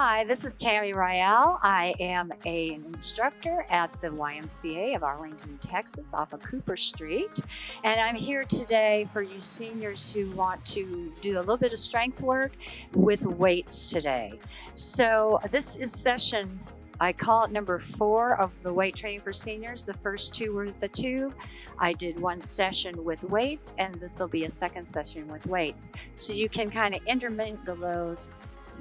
Hi, this is Tammie Royale. I am an instructor at the YMCA of Arlington, Texas, off of Cooper Street. And I'm here today for you seniors who want to do a little bit of strength work with weights today. So this is session, I call it number 4 of the weight training for seniors. The first 2 were the tube. I did 1 session with weights, and this will be a second session with weights. So you can kind of intermingle those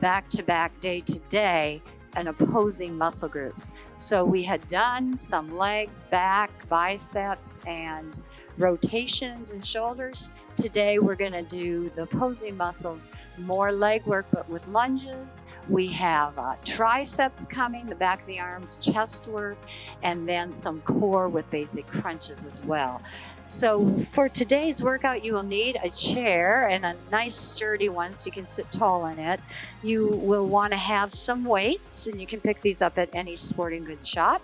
back to back, day to day, and opposing muscle groups. So we had done some legs, back, biceps, and rotations and shoulders. Today we're going to do the opposing muscles, more leg work but with lunges. We have triceps coming, the back of the arms, chest work, and then some core with basic crunches as well. So for today's workout, you will need a chair, and a nice sturdy one so you can sit tall in it. You will want to have some weights, and you can pick these up at any sporting goods shop.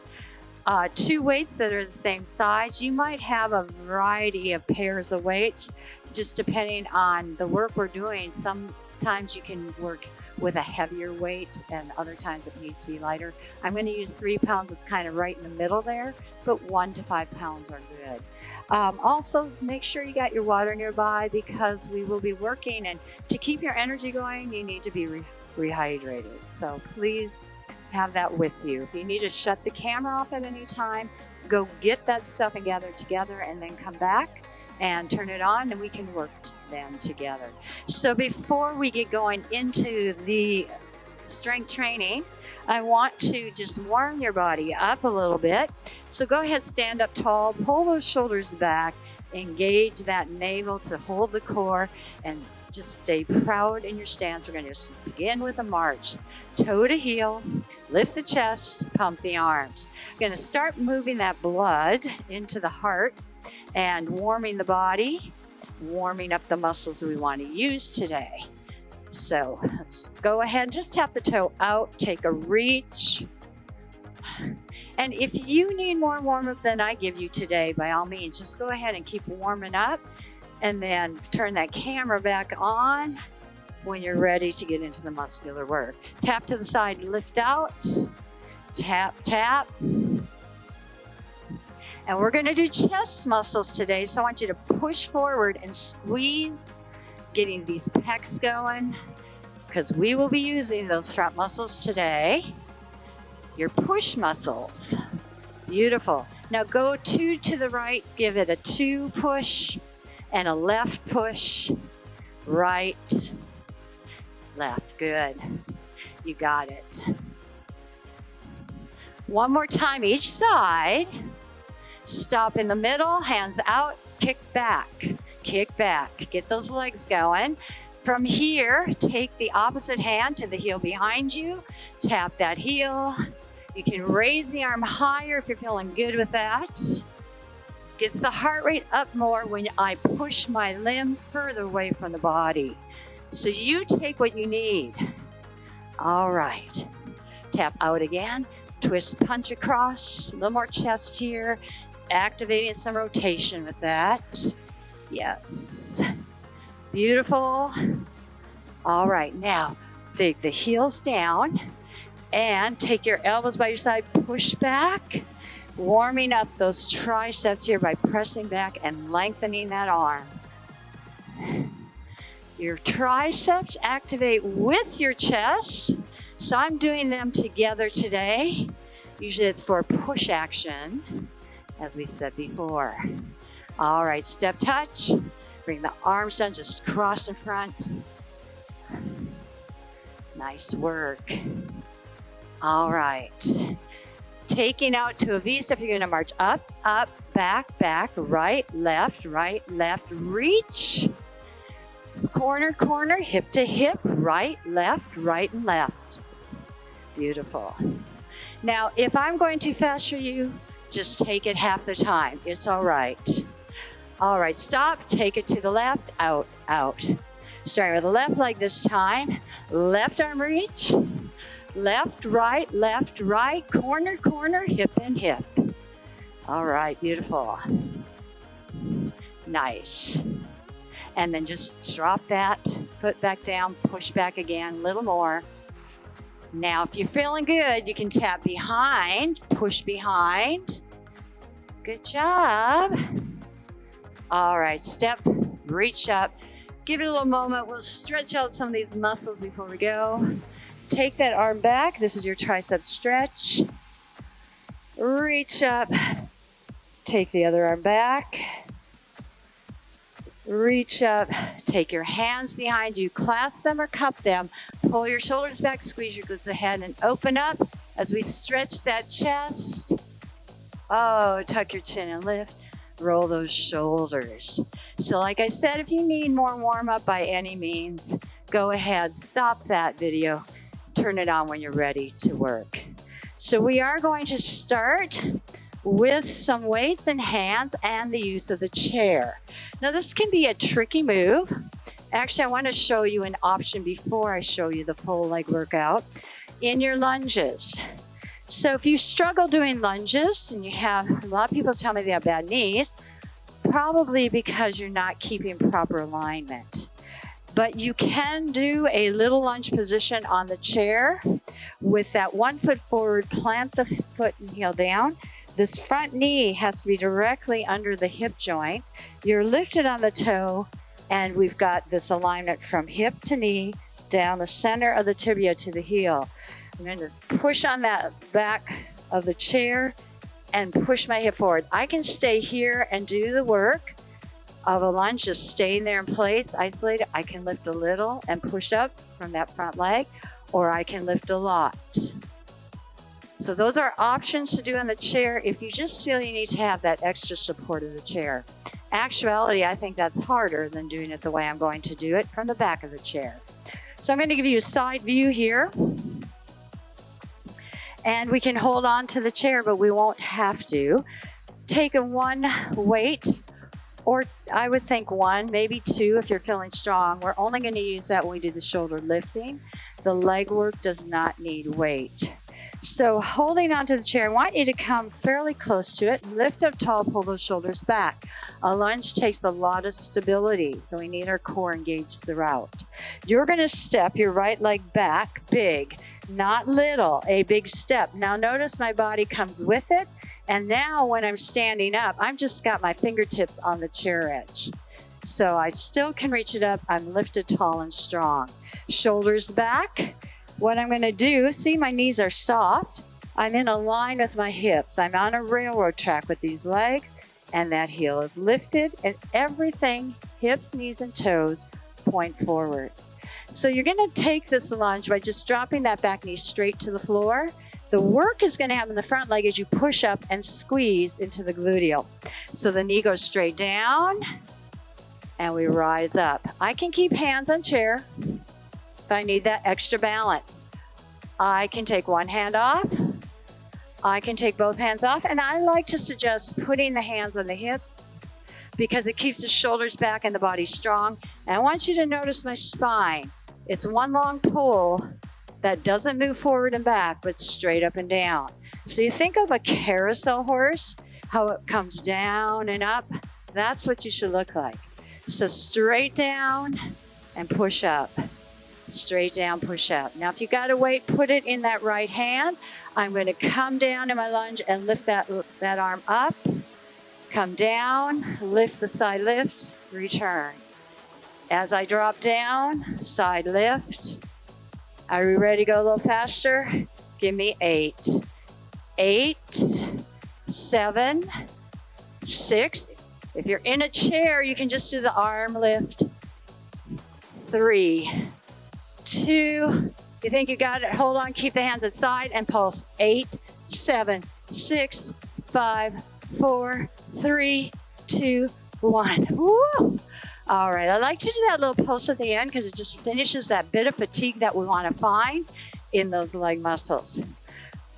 2 weights that are the same size. You might have a variety of pairs of weights, just depending on the work we're doing. Sometimes you can work with a heavier weight, and other times it needs to be lighter. I'm going to use 3 pounds. It's kind of right in the middle there, but 1 to 5 pounds are good. Also, make sure you got your water nearby, because we will be working, and to keep your energy going, you need to be rehydrated. So please have that with you. If you need to shut the camera off at any time, go get that stuff and gather it together, and then come back and turn it on, and we can work then together. So before we get going into the strength training, I want to just warm your body up a little bit. So go ahead, stand up tall, pull those shoulders back, engage that navel to hold the core, and just stay proud in your stance. We're going to just begin with a march, toe to heel, lift the chest, pump the arms. We're going to start moving that blood into the heart and warming the body, warming up the muscles we want to use today. So let's go ahead and just tap the toe out, take a reach. And if you need more warm-up than I give you today, by all means, just go ahead and keep warming up, and then turn that camera back on when you're ready to get into the muscular work. Tap to the side, lift out, tap, tap. And we're going to do chest muscles today, so I want you to push forward and squeeze, getting these pecs going, because we will be using those front muscles today. Your push muscles. Beautiful. Now go 2 to the right, give it a 2 push and a left push, right, left. Good. You got it. One more time each side. Stop in the middle, hands out, kick back. Kick back. Get those legs going. From here, take the opposite hand to the heel behind you. Tap that heel. You can raise the arm higher if you're feeling good with that. Gets the heart rate up more when I push my limbs further away from the body. So you take what you need. All right. Tap out again. Twist, punch across. A little more chest here. Activating some rotation with that. Yes. Beautiful. All right, now take the heels down and take your elbows by your side, push back, warming up those triceps here by pressing back and lengthening that arm. Your triceps activate with your chest, so I'm doing them together today. Usually it's for push action, as we said before. All right, step touch. Bring the arms down, just cross in front. Nice work. All right. Taking out to a V-step, you're gonna march up, up, back, back, right, left, reach. Corner, corner, hip to hip, right, and left. Beautiful. Now, if I'm going too fast for you, just take it half the time. It's all right. All right, stop, take it to the left, out, out. Starting with the left leg this time. Left arm reach. Left, right, corner, corner, hip and hip. All right, beautiful. Nice. And then just drop that foot back down, push back again, a little more. Now, if you're feeling good, you can tap behind, push behind. Good job. All right, step, reach up. Give it a little moment. We'll stretch out some of these muscles before we go. Take that arm back. This is your tricep stretch. Reach up. Take the other arm back. Reach up. Take your hands behind you. Clasp them or cup them. Pull your shoulders back. Squeeze your glutes ahead and open up as we stretch that chest. Oh, tuck your chin and lift. Roll those shoulders. So like I said, if you need more warm up by any means, go ahead, stop that video, turn it on when you're ready to work. So we are going to start with some weights in hands and the use of the chair. Now this can be a tricky move. Actually, I want to show you an option before I show you the full leg workout in your lunges. So if you struggle doing lunges, and you have, a lot of people tell me they have bad knees, probably because you're not keeping proper alignment. But you can do a little lunge position on the chair with that 1 foot forward, plant the foot and heel down. This front knee has to be directly under the hip joint. You're lifted on the toe, and we've got this alignment from hip to knee, down the center of the tibia to the heel. I'm going to push on that back of the chair and push my hip forward. I can stay here and do the work of a lunge, just staying there in place, isolated. I can lift a little and push up from that front leg, or I can lift a lot. So those are options to do in the chair if you just feel you need to have that extra support of the chair. Actuality, I think that's harder than doing it the way I'm going to do it from the back of the chair. So I'm going to give you a side view here. And we can hold on to the chair, but we won't have to. Take a one weight, or I would think one, maybe two if you're feeling strong. We're only going to use that when we do the shoulder lifting. The leg work does not need weight. So holding onto the chair, I want you to come fairly close to it. Lift up tall, pull those shoulders back. A lunge takes a lot of stability, so we need our core engaged throughout. You're going to step your right leg back big. Not little, a big step. Now notice my body comes with it. And now when I'm standing up, I've just got my fingertips on the chair edge. So I still can reach it up. I'm lifted tall and strong. Shoulders back. What I'm going to do, see my knees are soft. I'm in a line with my hips. I'm on a railroad track with these legs, and that heel is lifted, and everything, hips, knees, and toes, point forward. So you're going to take this lunge by just dropping that back knee straight to the floor. The work is going to happen in the front leg as you push up and squeeze into the gluteal. So the knee goes straight down, and we rise up. I can keep hands on chair if I need that extra balance. I can take one hand off. I can take both hands off, and I like to suggest putting the hands on the hips because it keeps the shoulders back and the body strong. And I want you to notice my spine. It's one long pull that doesn't move forward and back, but straight up and down. So you think of a carousel horse, how it comes down and up. That's what you should look like. So straight down and push up. Straight down, push up. Now, if you got a weight, put it in that right hand. I'm going to come down in my lunge and lift that arm up. Come down, lift the side lift, return. As I drop down, side lift. Are we ready to go a little faster? Give me 8. 8, 7, 6. If you're in a chair, you can just do the arm lift. 3, 2. You think you got it? Hold on, keep the hands at side and pulse. 8, 7, 6, 5, 4, 3, 2, 1. Woo! All right, I like to do that little pulse at the end because it just finishes that bit of fatigue that we want to find in those leg muscles.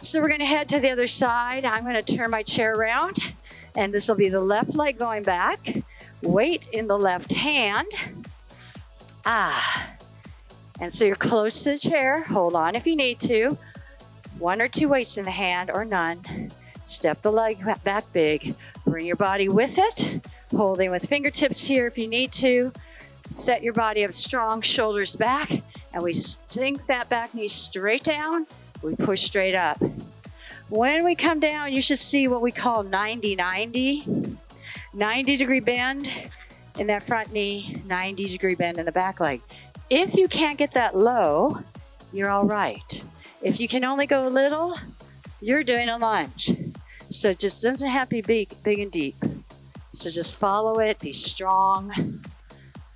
So we're going to head to the other side. I'm going to turn my chair around, and this will be the left leg going back. Weight in the left hand. And so you're close to the chair. Hold on if you need to. 1 or 2 weights in the hand or none. Step the leg back big. Bring your body with it. Holding with fingertips here if you need to. Set your body up strong, shoulders back. and we sink that back knee straight down. We push straight up. When we come down, you should see what we call 90-90. 90-degree bend in that front knee, 90-degree bend in the back leg. If you can't get that low, you're all right. If you can only go a little, you're doing a lunge. So it just doesn't have to be big and deep. So just follow it, be strong.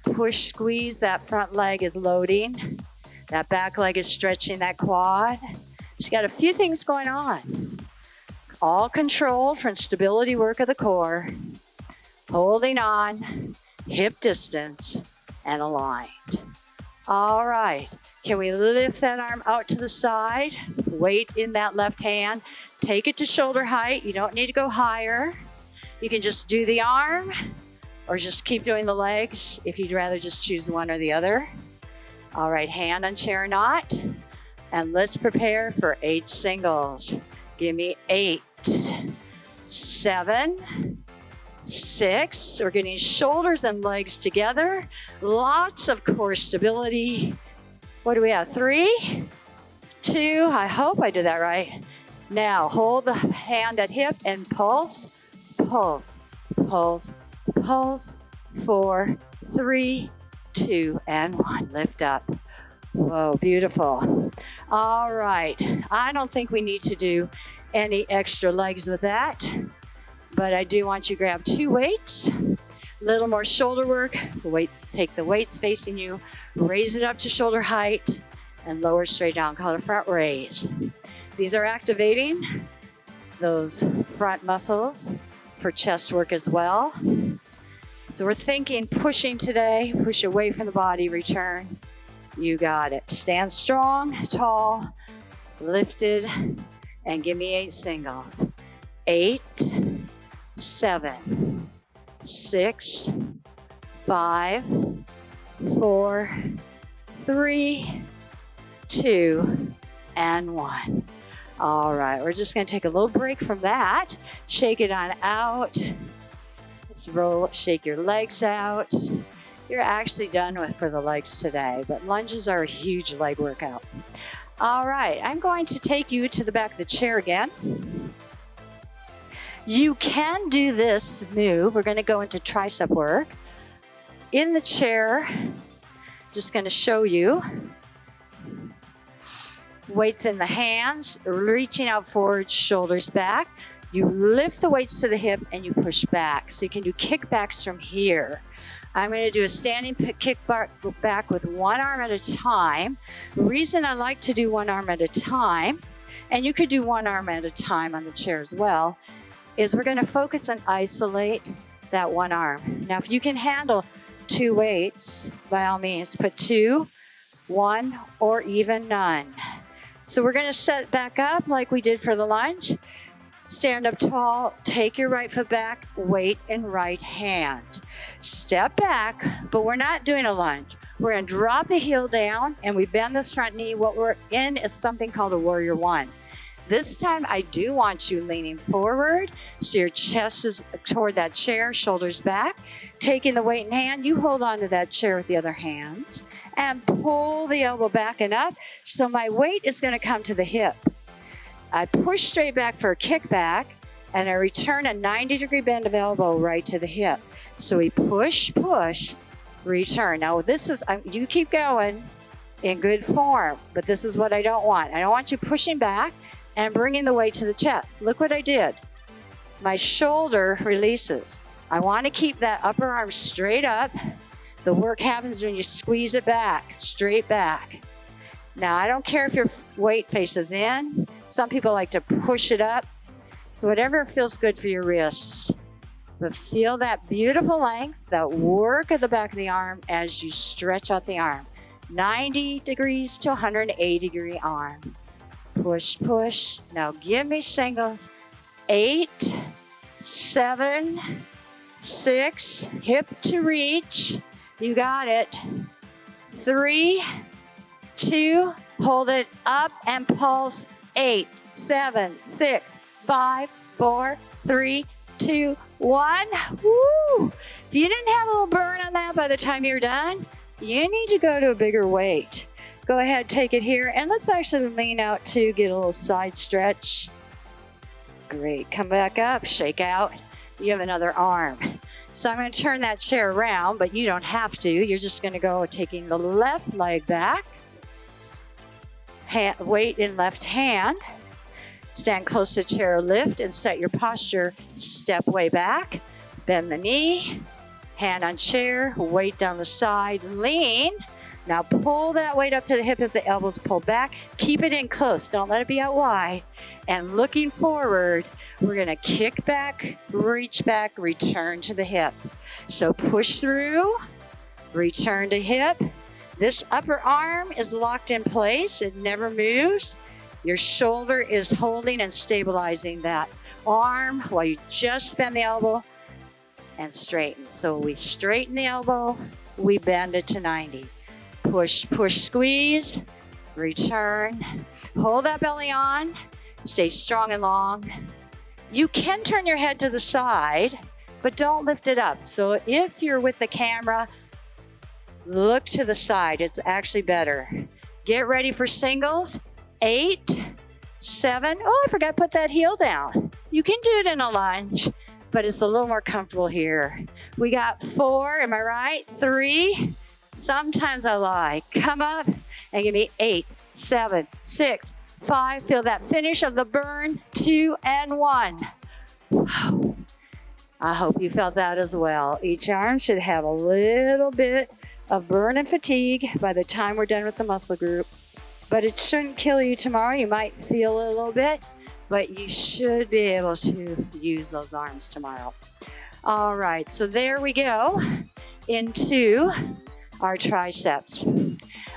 Push, squeeze, that front leg is loading. That back leg is stretching that quad. She's got a few things going on. All controlled from stability work of the core. Holding on, hip distance, and aligned. All right, can we lift that arm out to the side? Weight in that left hand. Take it to shoulder height. You don't need to go higher. You can just do the arm or just keep doing the legs if you'd rather just choose one or the other. All right, hand on chair knot. And let's prepare for 8 singles. Give me 8, 7, 6. We're getting shoulders and legs together. Lots of core stability. What do we have? 3, 2. I hope I did that right. Now hold the hand at hip and pulse, pulse, pulse, pulse. 4, 3, 2, and 1. Lift up. Whoa, beautiful. All right. I don't think we need to do any extra legs with that, but I do want you to grab 2 weights, a little more shoulder work. Take the weights facing you, raise it up to shoulder height, and lower straight down. Call it a front raise. These are activating those front muscles for chest work as well. So we're thinking pushing today, push away from the body, return. You got it. Stand strong, tall, lifted, and give me 8 singles. 8, 7, 6, 5, 4, 3, 2, and 1. All right, we're just going to take a little break from that. Shake it on out. Let's roll, shake your legs out. You're actually done for the legs today, but lunges are a huge leg workout. All right, I'm going to take you to the back of the chair again. You can do this move. We're going to go into tricep work. In the chair, just going to show you. Weights in the hands, reaching out forward, shoulders back. You lift the weights to the hip and you push back. So you can do kickbacks from here. I'm going to do a standing kick back with one arm at a time. The reason I like to do one arm at a time, and you could do one arm at a time on the chair as well, is we're going to focus and isolate that one arm. Now, if you can handle 2 weights, by all means, put 2, 1, or even none. So we're going to set back up like we did for the lunge. Stand up tall, take your right foot back, weight in right hand. Step back, but we're not doing a lunge. We're going to drop the heel down and we bend this front knee. What we're in is something called a warrior 1. This time I do want you leaning forward so your chest is toward that chair, shoulders back. Taking the weight in hand, you hold on to that chair with the other hand and pull the elbow back and up. So my weight is going to come to the hip. I push straight back for a kickback, and I return a 90-degree bend of elbow right to the hip. So we push, push, return. Now this is, you keep going in good form, but this is what I don't want. I don't want you pushing back and bringing the weight to the chest. Look what I did. My shoulder releases. I want to keep that upper arm straight up. The work happens when you squeeze it back, straight back. Now, I don't care if your weight faces in. Some people like to push it up. So whatever feels good for your wrists. But feel that beautiful length, that work of the back of the arm as you stretch out the arm. 90 degrees to 180 degree arm. Push, push. Now give me singles. 8, 7, 6. Hip to reach. You got it. 3, 2, hold it up and pulse. 8, 7, 6, 5, 4, 3, 2, 1. Woo! If you didn't have a little burn on that by the time you're done, you need to go to a bigger weight. Go ahead, take it here, and let's actually lean out to get a little side stretch. Great, come back up, shake out. You have another arm. So I'm going to turn that chair around, but you don't have to. You're just going to go taking the left leg back, weight in left hand, stand close to chair, lift, and set your posture, step way back, bend the knee, hand on chair, weight down the side, lean. Now pull that weight up to the hip as the elbows pull back. Keep it in close, don't let it be out wide. And looking forward, we're gonna kick back, reach back, return to the hip. So push through, return to hip. This upper arm is locked in place, it never moves. Your shoulder is holding and stabilizing that arm while you just bend the elbow and straighten. So we straighten the elbow, we bend it to 90. Push, push, squeeze, return. Hold that belly on, stay strong and long. You can turn your head to the side, but don't lift it up. So if you're with the camera, look to the side, it's actually better. Get ready for singles. 8, 7, oh, I forgot to put that heel down. You can do it in a lunge, but it's a little more comfortable here. We got 4, am I right? 3, sometimes I lie. Come up and give me 8, 7, 6, 5. Feel that finish of the burn. 2 and 1. I hope you felt that as well. Each arm should have a little bit of burn and fatigue by the time we're done with the muscle group. But it shouldn't kill you tomorrow. You might feel it a little bit, but you should be able to use those arms tomorrow. All right, so there we go into our triceps.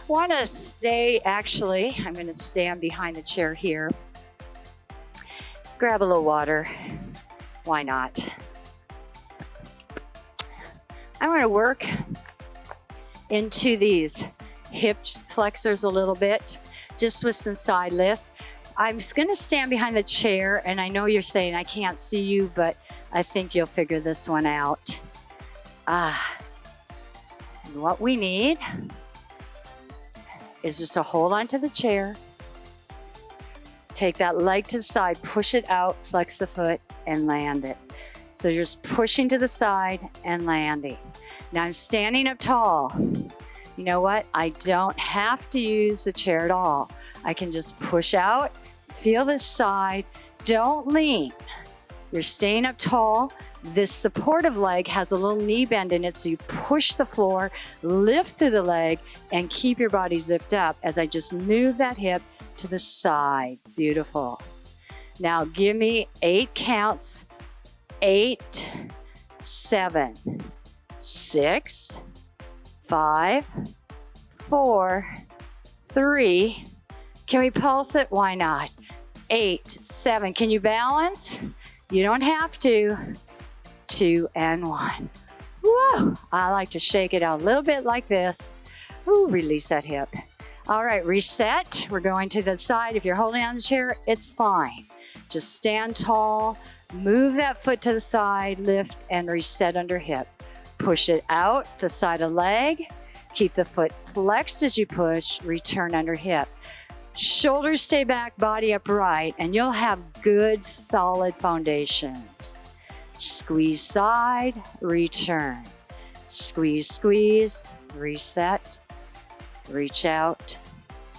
Want to stay, actually, I'm going to stand behind the chair here. Grab a little water. Why not? I'm going to work into these hip flexors a little bit, just with some side lifts. I'm going to stand behind the chair, and I know you're saying I can't see you, but I think you'll figure this one out. And what we need is just to hold onto the chair, take that leg to the side, push it out, flex the foot, and land it. So you're just pushing to the side and landing. Now I'm standing up tall. You know what? I don't have to use the chair at all. I can just push out, feel this side, don't lean. You're staying up tall. This supportive leg has a little knee bend in it, so you push the floor, lift through the leg, and keep your body zipped up as I just move that hip to the side. Beautiful. Now give me 8 counts. 8, 7, 6, 5, 4, 3. Can we pulse it? Why not? 8, 7. Can you balance? You don't have to. 2 and 1. Whoa! I like to shake it out a little bit like this. Ooh, release that hip. All right, reset. We're going to the side. If you're holding on the chair, it's fine. Just stand tall, move that foot to the side, lift and reset under hip. Push it out the side of leg. Keep the foot flexed as you push, return under hip. Shoulders stay back, body upright, and you'll have good, solid foundation. Squeeze side, return. Squeeze, squeeze, reset, reach out.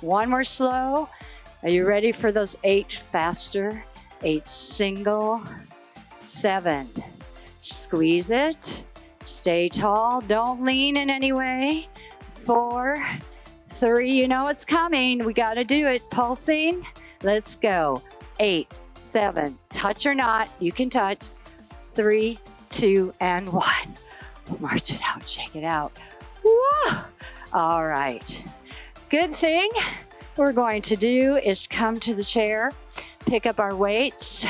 One more slow. Are you ready for those 8 faster? 8 single, 7. Squeeze it. Stay tall. Don't lean in any way. 4, 3. You know it's coming. We got to do it. Pulsing. Let's go. 8, 7. Touch or not. You can touch. 3, 2, and 1. March it out. Shake it out. Woo! All right. Good thing we're going to do is come to the chair, pick up our weights,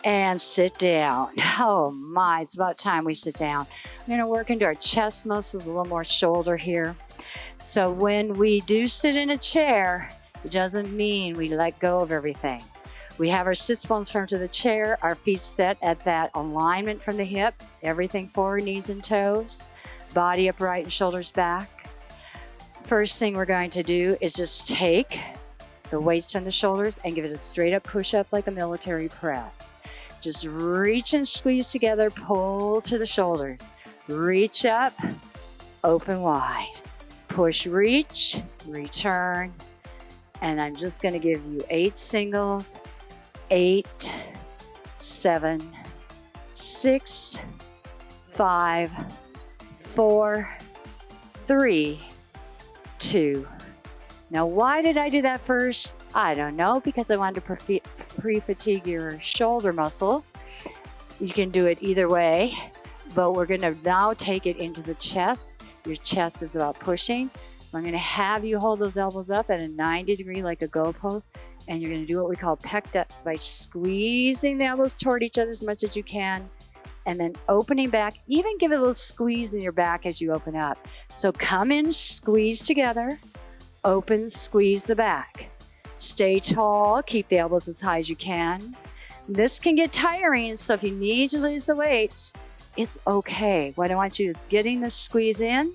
and sit down. Oh my, it's about time we sit down. I'm going to work into our chest muscles, a little more shoulder here. So when we do sit in a chair, it doesn't mean we let go of everything. We have our sits bones firm to the chair, our feet set at that alignment from the hip, everything forward, knees and toes, body upright and shoulders back. First thing we're going to do is just take the weights from the shoulders and give it a straight up push up like a military press. Just reach and squeeze together, pull to the shoulders. Reach up, open wide. Push, reach, return. And I'm just going to give you 8 singles. 8, 7, 6, 5, 4, 3, 2. Now, why did I do that first? I don't know, because I wanted to pre-fatigue your shoulder muscles. You can do it either way, but we're going to now take it into the chest. Your chest is about pushing. I'm going to have you hold those elbows up at a 90 degree like a goalpost, and you're going to do what we call pec deck by squeezing the elbows toward each other as much as you can, and then opening back. Even give it a little squeeze in your back as you open up. So come in, squeeze together, open, squeeze the back. Stay tall, keep the elbows as high as you can. This can get tiring, so if you need to lose the weights, it's okay. What I want you is getting the squeeze in.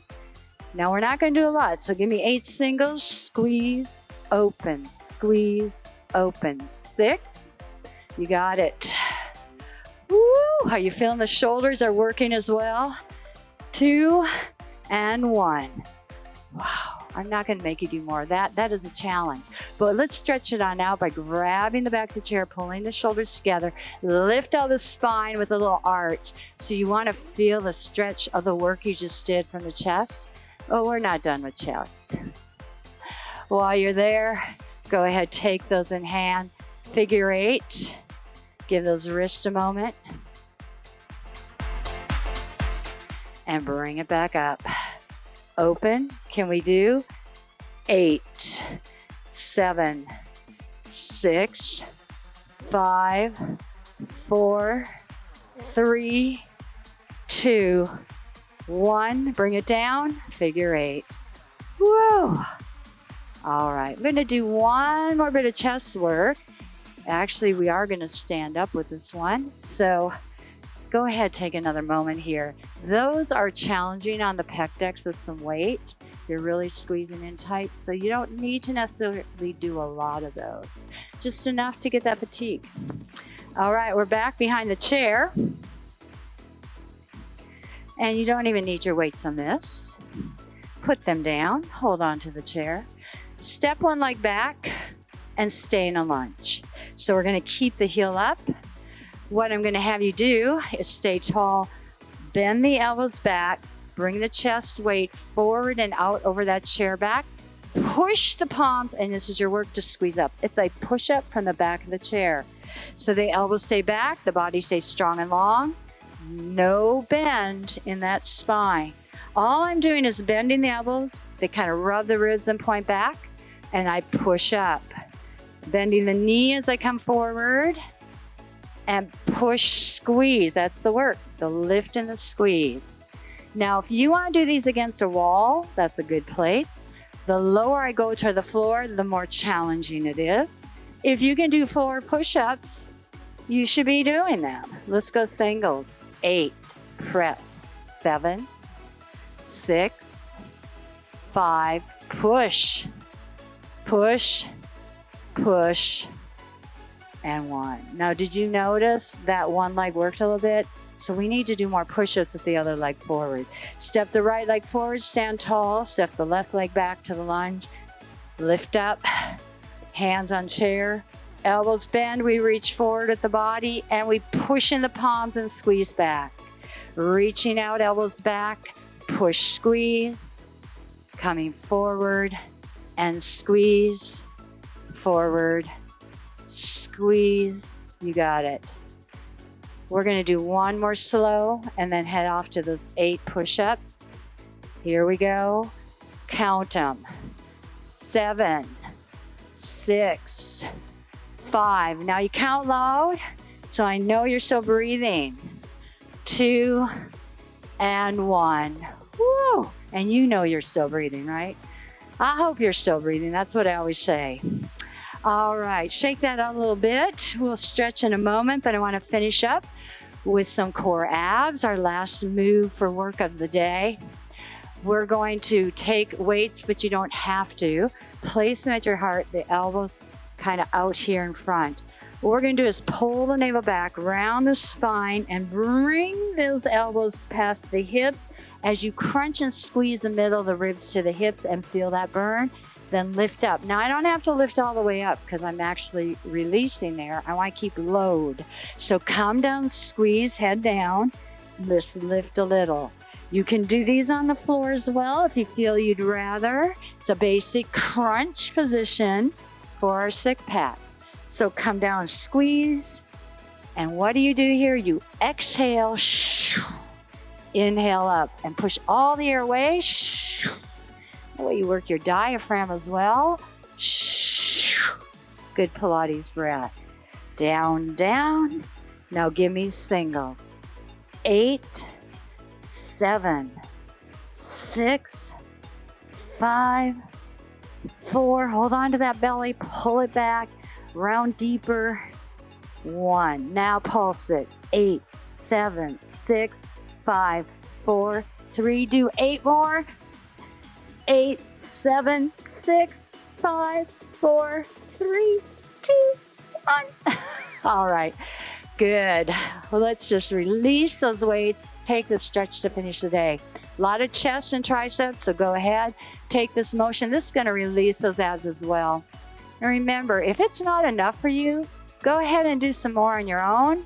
Now we're not going to do a lot, so give me 8 singles, squeeze, open, 6. You got it. Woo! Are you feeling the shoulders are working as well? 2 and 1. Wow, I'm not going to make you do more of that. That is a challenge. But let's stretch it on out by grabbing the back of the chair, pulling the shoulders together, lift out the spine with a little arch. So you want to feel the stretch of the work you just did from the chest. Oh, we're not done with chest. While you're there, go ahead, take those in hand. Figure 8. Give those wrists a moment. And bring it back up. Open. Can we do 8, 7, 6, 5, 4, 3, 2, 1. Bring it down. Figure 8. Whoa. All right. We're going to do one more bit of chest work. Actually, we are going to stand up with this one. So go ahead, take another moment here. Those are challenging on the pec decks with some weight. You're really squeezing in tight, so you don't need to necessarily do a lot of those. Just enough to get that fatigue. All right, we're back behind the chair. And you don't even need your weights on this. Put them down, hold on to the chair. Step one leg back and stay in a lunge. So we're going to keep the heel up. What I'm going to have you do is stay tall, bend the elbows back, bring the chest weight forward and out over that chair back. Push the palms, and this is your work to squeeze up. It's a push up from the back of the chair. So the elbows stay back, the body stays strong and long. No bend in that spine. All I'm doing is bending the elbows. They kind of rub the ribs and point back, and I push up. Bending the knee as I come forward, and push, squeeze. That's the work, the lift and the squeeze. Now, if you want to do these against a wall, that's a good place. The lower I go to the floor, the more challenging it is. If you can do 4 push-ups, you should be doing them. Let's go singles. 8, press. 7, 6, 5, push, push, push, and 1. Now, did you notice that one leg worked a little bit? So we need to do more push-ups with the other leg forward. Step the right leg forward, stand tall. Step the left leg back to the lunge. Lift up, hands on chair. Elbows bend, we reach forward at the body, and we push in the palms and squeeze back. Reaching out, elbows back, push, squeeze. Coming forward and squeeze. Forward, squeeze. You got it. We're going to do one more slow and then head off to those 8 push-ups. Here we go. Count them. 7, 6, 5. Now you count loud, so I know you're still breathing. 2 and 1. Woo! And you know you're still breathing, right? I hope you're still breathing. That's what I always say. All right, shake that out a little bit. We'll stretch in a moment, but I want to finish up with some core abs, our last move for work of the day. We're going to take weights, but you don't have to. Place them at your heart, the elbows kind of out here in front. What we're going to do is pull the navel back, round the spine, and bring those elbows past the hips. As you crunch and squeeze the middle of the ribs to the hips and feel that burn, then lift up. Now, I don't have to lift all the way up because I'm actually releasing there. I want to keep load. So come down, squeeze, head down, just lift a little. You can do these on the floor as well if you feel you'd rather. It's a basic crunch position for our sick pack. So come down, squeeze, and what do you do here? You exhale, inhale up, and push all the air away. That way you work your diaphragm as well. Good Pilates breath. Down, down. Now give me singles. 8, 7, 6, 5, 4. Hold on to that belly, pull it back. Round deeper. 1. Now pulse it. 8, 7, 6, 5, 4, 3. Do 8 more. 8, 7, 6, 5, 4, 3, 2, 1. All right. Good. Well, let's just release those weights. Take the stretch to finish the day. A lot of chest and triceps, so go ahead. Take this motion. This is going to release those abs as well. And remember, if it's not enough for you, go ahead and do some more on your own.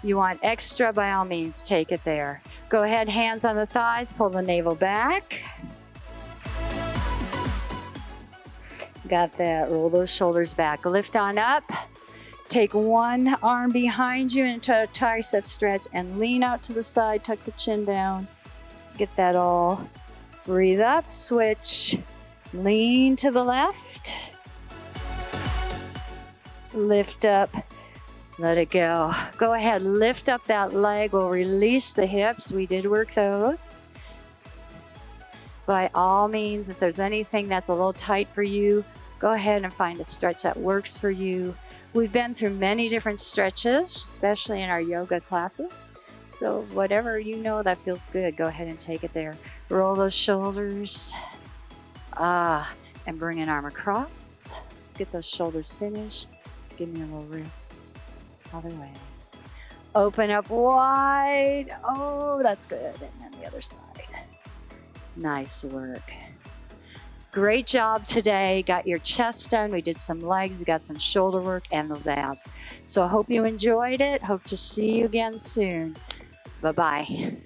You want extra, by all means, take it there. Go ahead, hands on the thighs, pull the navel back. Got that, roll those shoulders back. Lift on up. Take one arm behind you into a tricep stretch and lean out to the side, tuck the chin down. Get that all. Breathe up, switch. Lean to the left. Lift up, let it go. Go ahead, lift up that leg. We'll release the hips. We did work those. By all means, if there's anything that's a little tight for you, go ahead and find a stretch that works for you. We've been through many different stretches, especially in our yoga classes. So whatever you know that feels good, go ahead and take it there. Roll those shoulders. And bring an arm across. Get those shoulders finished. Give me a little wrist. Other way. Open up wide. Oh, that's good. And then the other side. Nice work. Great job today. Got your chest done. We did some legs. We got some shoulder work and those abs. So I hope you enjoyed it. Hope to see you again soon. Bye-bye.